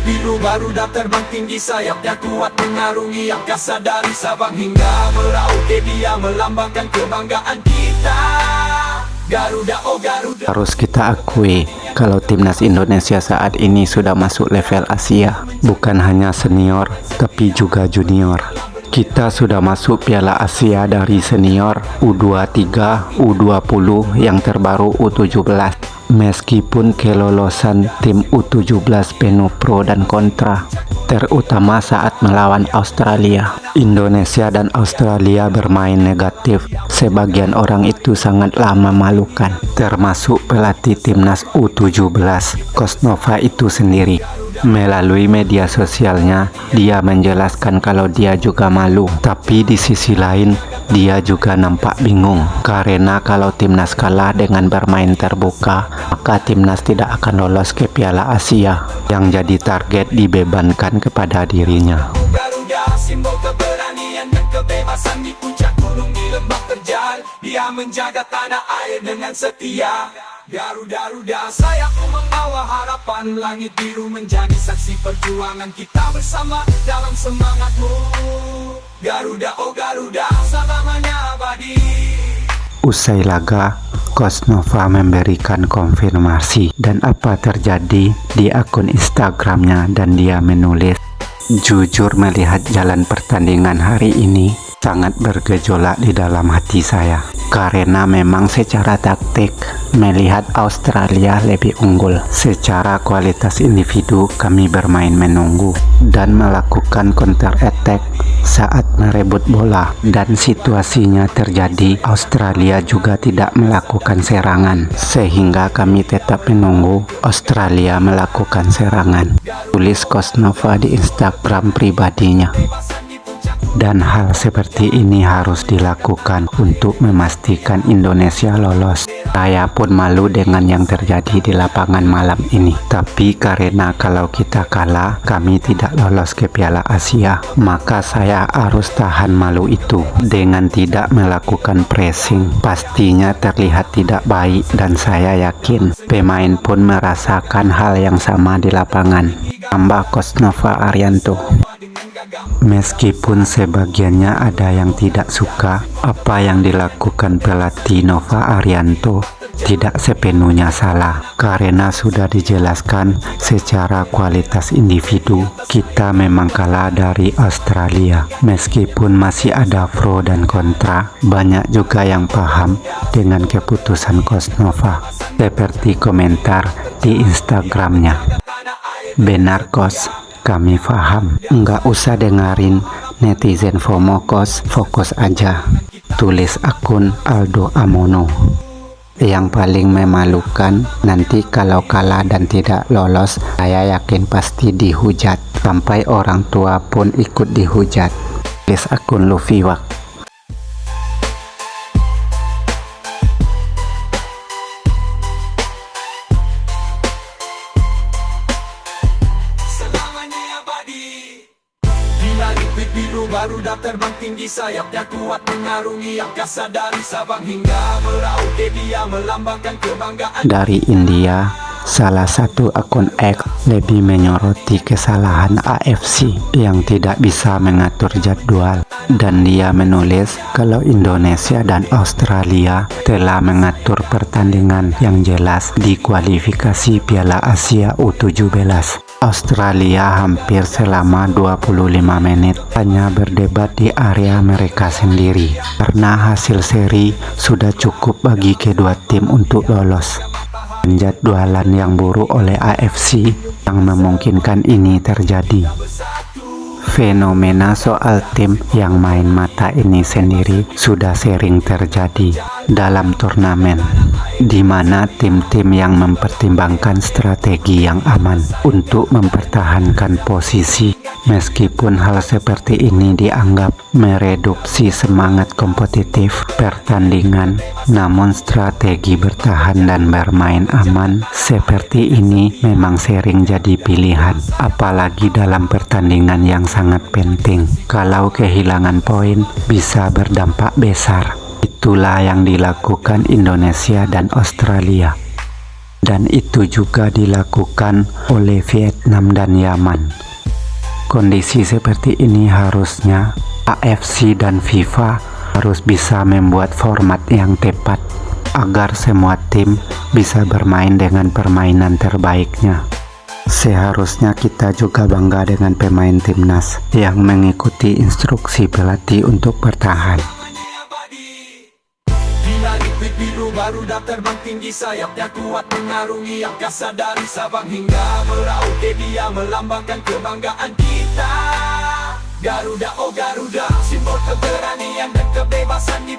biru barudak terbang tinggi, sayapnya kuat mengarungi angkasa dari Sabang hingga Merauke. Dia melambangkan kebanggaan kita, Garuda, oh Garuda. Harus kita akui kalau timnas Indonesia saat ini sudah masuk level Asia, bukan hanya senior tapi juga junior. Kita sudah masuk Piala Asia dari senior U23, U20, yang terbaru U17. Meskipun kelolosan tim U17 penuh pro dan kontra, terutama saat melawan Australia. Indonesia dan Australia bermain negatif. Sebagian orang itu sangatlah memalukan, termasuk pelatih timnas U17, Coach Nova itu sendiri. Melalui media sosialnya, dia menjelaskan kalau dia juga malu. Tapi di sisi lain, dia juga nampak bingung. Karena kalau timnas kalah dengan bermain terbuka, maka timnas tidak akan lolos ke Piala Asia. Yang jadi target dibebankan kepada dirinya. Garuda, simbol keberanian dan kebebasan di puncak gunung di lembah terjal. Dia menjaga tanah air dengan setia. Garuda, sayapmu membawa harapan, langit biru menjadi saksi perjuangan kita bersama dalam semangatmu. Garuda, oh Garuda, selamanya abadi. Usai laga, Coach Nova memberikan konfirmasi dan apa terjadi di akun Instagramnya, dan dia menulis, "Jujur melihat jalan pertandingan hari ini sangat bergejolak di dalam hati saya. Karena memang secara taktik melihat Australia lebih unggul. Secara kualitas individu kami bermain menunggu dan melakukan counter attack saat merebut bola, dan situasinya terjadi Australia juga tidak melakukan serangan, sehingga kami tetap menunggu Australia melakukan serangan," tulis Coach Nova di Instagram pribadinya. Dan hal seperti ini harus dilakukan untuk memastikan Indonesia lolos. Saya pun malu dengan yang terjadi di lapangan malam ini. Tapi karena kalau kita kalah, kami tidak lolos ke Piala Asia, maka saya harus tahan malu itu dengan tidak melakukan pressing. Pastinya terlihat tidak baik, dan saya yakin pemain pun merasakan hal yang sama di lapangan, tambah Coach Nova Arianto. Meskipun sebagiannya ada yang tidak suka apa yang dilakukan pelatih Nova Arianto, tidak sepenuhnya salah, karena sudah dijelaskan secara kualitas individu kita memang kalah dari Australia. Meskipun masih ada pro dan kontra, banyak juga yang paham dengan keputusan Coach Nova, seperti komentar di Instagramnya, "Benar Coach, kami paham, nggak usah dengerin netizen FOMO Coach, fokus aja," tulis akun Aldo Amono. Yang paling memalukan, nanti kalau kalah dan tidak lolos, saya yakin pasti dihujat, sampai orang tua pun ikut dihujat, tulis akun Lufiwak. Biru barudak terbang tinggi, sayapnya kuat mengarungi angkasa dari Sabang hingga Merauke. Dia melambangkan kebanggaan. Dari India, salah satu akun X lebih menyoroti kesalahan AFC yang tidak bisa mengatur jadwal, dan dia menulis kalau Indonesia dan Australia telah mengatur pertandingan yang jelas di kualifikasi Piala Asia U17. Australia hampir selama 25 menit hanya berdebat di area mereka sendiri, karena hasil seri sudah cukup bagi kedua tim untuk lolos. Penjadwalan yang buruk oleh AFC yang memungkinkan ini terjadi. Fenomena soal tim yang main mata ini sendiri sudah sering terjadi dalam turnamen, di mana tim-tim yang mempertimbangkan strategi yang aman untuk mempertahankan posisi. Meskipun hal seperti ini dianggap mereduksi semangat kompetitif pertandingan, namun strategi bertahan dan bermain aman seperti ini memang sering jadi pilihan, apalagi dalam pertandingan yang sangat penting. Kalau kehilangan poin bisa berdampak besar. Itulah yang dilakukan Indonesia dan Australia. dan itu juga dilakukan oleh Vietnam dan Yaman. Kondisi seperti ini harusnya AFC dan FIFA harus bisa membuat format yang tepat agar semua tim bisa bermain dengan permainan terbaiknya. Seharusnya kita juga bangga dengan pemain timnas yang mengikuti instruksi pelatih untuk bertahan. Langit biru Garuda terbang tinggi, sayapnya kuat mengarungi angkasa dari Sabang hingga Merauke. Dia melambangkan kebanggaan kita. Garuda, oh Garuda, simbol keberanian dan kebebasan di